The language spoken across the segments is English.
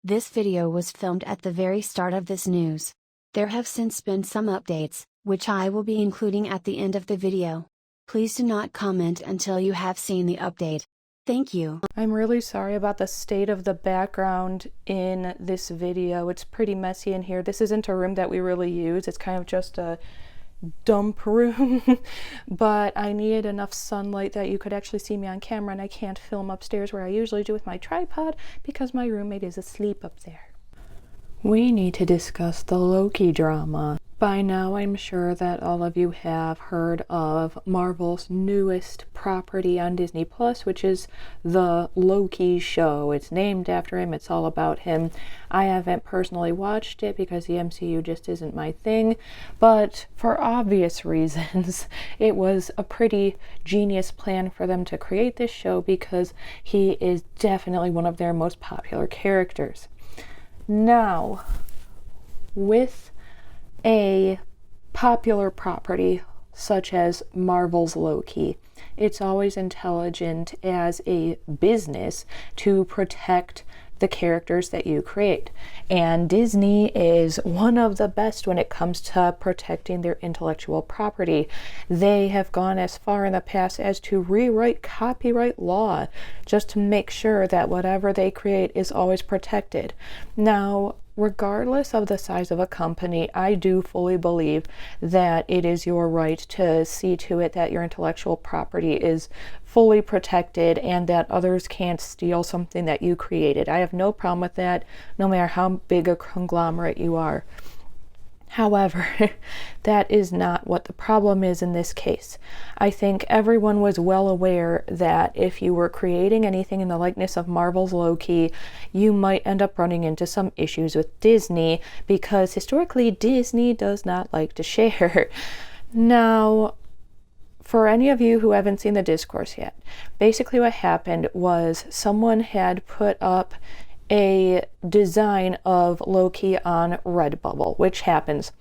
This video was filmed at the very start of this news. There have since been some updates, which I will be including at the end of the video. Please do not comment until you have seen the update. Thank you. I'm really sorry about the state of the background in this video. It's pretty messy in here. This isn't a room that we really use. It's kind of just a dump room, but I needed enough sunlight that you could actually see me on camera, and I can't film upstairs where I usually do with my tripod because my roommate is asleep up there. We need to discuss the Loki drama. By now, I'm sure that all of you have heard of Marvel's newest property on Disney Plus, which is the Loki show. It's named after him. It's all about him. I haven't personally watched it because the MCU just isn't my thing, but for obvious reasons, it was a pretty genius plan for them to create this show because he is definitely one of their most popular characters. Now, with a popular property such as Marvel's Loki, it's always intelligent as a business to protect the characters that you create. And Disney is one of the best when it comes to protecting their intellectual property. They have gone as far in the past as to rewrite copyright law just to make sure that whatever they create is always protected. Now, regardless of the size of a company, I do fully believe that it is your right to see to it that your intellectual property is fully protected and that others can't steal something that you created. I have no problem with that, no matter how big a conglomerate you are. However, that is not what the problem is in this case. I think everyone was well aware that if you were creating anything in the likeness of Marvel's Loki, you might end up running into some issues with Disney because historically Disney does not like to share. Now, for any of you who haven't seen the discourse yet, basically what happened was someone had put up a design of Loki on Redbubble, which happens.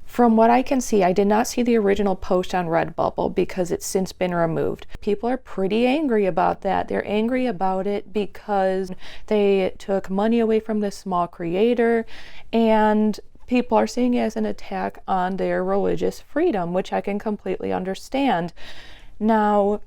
From what I can see, I did not see the original post on Redbubble because it's since been removed. People are pretty angry about that. They're angry about it because they took money away from this small creator, and people are seeing it as an attack on their religious freedom, which I can completely understand. Now,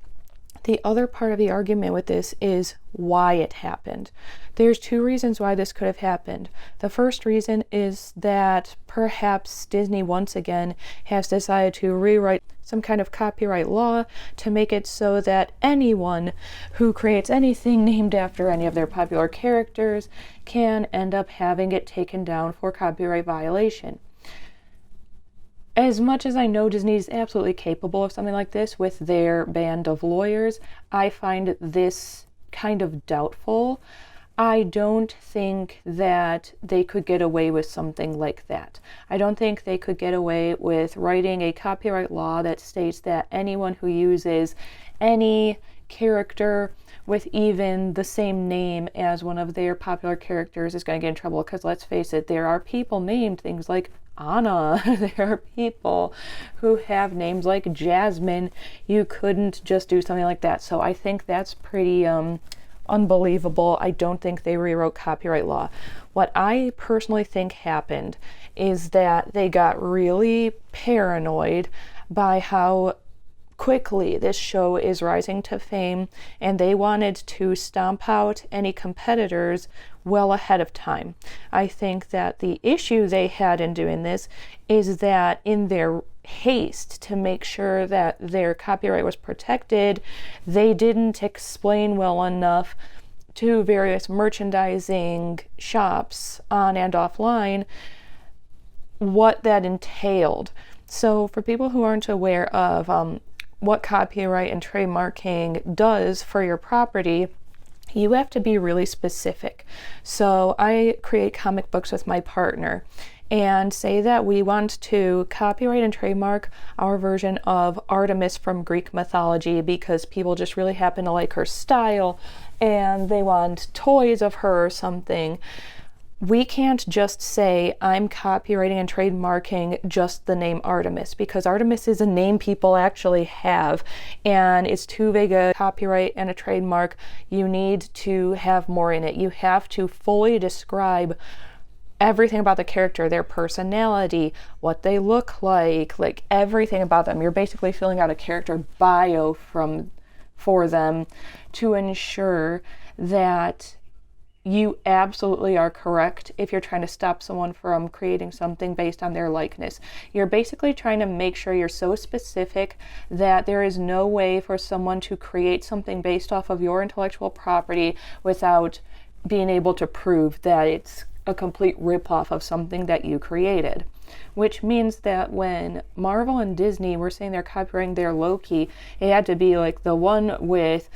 the other part of the argument with this is why it happened. There's two reasons why this could have happened. The first reason is that perhaps Disney once again has decided to rewrite some kind of copyright law to make it so that anyone who creates anything named after any of their popular characters can end up having it taken down for copyright violation. As much as I know Disney is absolutely capable of something like this with their band of lawyers, I find this kind of doubtful. I don't think that they could get away with something like that. I don't think they could get away with writing a copyright law that states that anyone who uses any character with even the same name as one of their popular characters is going to get in trouble, because let's face it, there are people named things like Anna. There are people who have names like Jasmine. You couldn't just do something like that. So I think that's pretty unbelievable. I don't think they rewrote copyright law. What I personally think happened is that they got really paranoid by how quickly this show is rising to fame, and they wanted to stomp out any competitors well ahead of time. I think that the issue they had in doing this is that in their haste to make sure that their copyright was protected, they didn't explain well enough to various merchandising shops on and offline what that entailed. So for people who aren't aware of what copyright and trademarking does for your property, you have to be really specific. So I create comic books with my partner and say that we want to copyright and trademark our version of Artemis from Greek mythology because people just really happen to like her style and they want toys of her or something. we can't just say I'm copyrighting and trademarking just the name Artemis, because Artemis is a name people actually have, and it's too vague a copyright and a trademark. You need to have more in it. You have to fully describe everything about the character, their personality, what they look like everything about them. You're basically filling out a character bio for them to ensure that you absolutely are correct if you're trying to stop someone from creating something based on their likeness. You're basically trying to make sure you're so specific that there is no way for someone to create something based off of your intellectual property without being able to prove that it's a complete ripoff of something that you created. Which means that when Marvel and Disney were saying they're copyrighting their Loki, it had to be like the one with,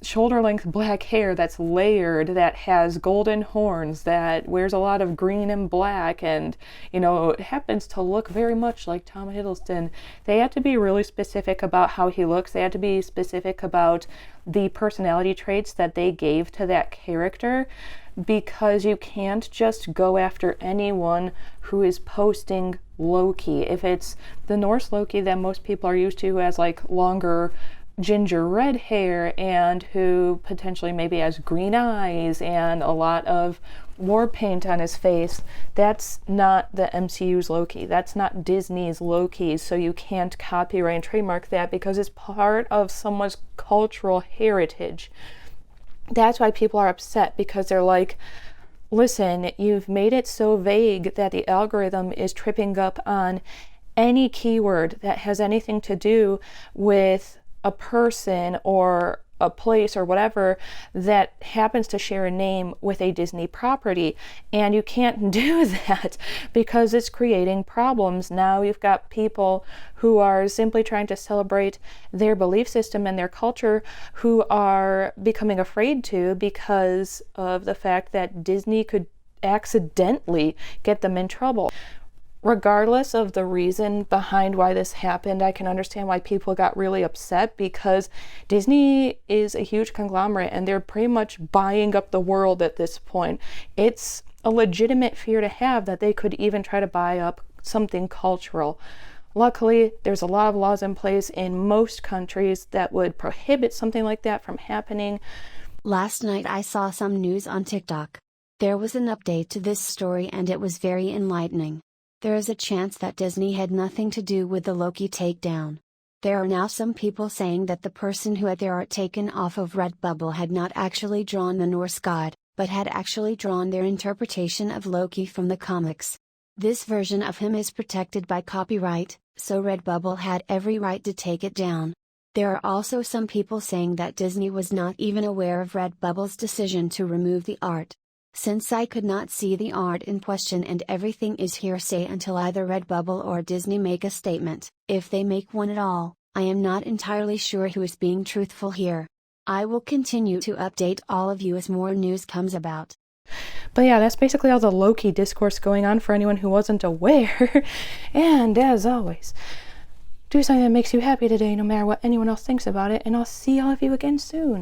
shoulder-length black hair that's layered, that has golden horns, that wears a lot of green and black, and, it happens to look very much like Tom Hiddleston. They had to be really specific about how he looks. They had to be specific about the personality traits that they gave to that character, because you can't just go after anyone who is posting Loki. If it's the Norse Loki that most people are used to, who has longer ginger red hair and who potentially maybe has green eyes and a lot of war paint on his face, that's not the MCU's Loki. That's not Disney's Loki. So you can't copyright and trademark that because it's part of someone's cultural heritage. That's why people are upset, because they're like, listen, you've made it so vague that the algorithm is tripping up on any keyword that has anything to do with a person or a place or whatever that happens to share a name with a Disney property. And you can't do that because it's creating problems. Now you've got people who are simply trying to celebrate their belief system and their culture who are becoming afraid to, because of the fact that Disney could accidentally get them in trouble. Regardless of the reason behind why this happened, I can understand why people got really upset, because Disney is a huge conglomerate and they're pretty much buying up the world at this point. It's a legitimate fear to have that they could even try to buy up something cultural. Luckily, there's a lot of laws in place in most countries that would prohibit something like that from happening. Last night I saw some news on TikTok. There was an update to this story and it was very enlightening. There is a chance that Disney had nothing to do with the Loki takedown. There are now some people saying that the person who had their art taken off of Redbubble had not actually drawn the Norse god, but had actually drawn their interpretation of Loki from the comics. This version of him is protected by copyright, so Redbubble had every right to take it down. There are also some people saying that Disney was not even aware of Redbubble's decision to remove the art. Since I could not see the art in question and everything is hearsay until either Redbubble or Disney make a statement, if they make one at all, I am not entirely sure who is being truthful here. I will continue to update all of you as more news comes about. But yeah, that's basically all the Loki discourse going on for anyone who wasn't aware. And as always, do something that makes you happy today, no matter what anyone else thinks about it, and I'll see all of you again soon.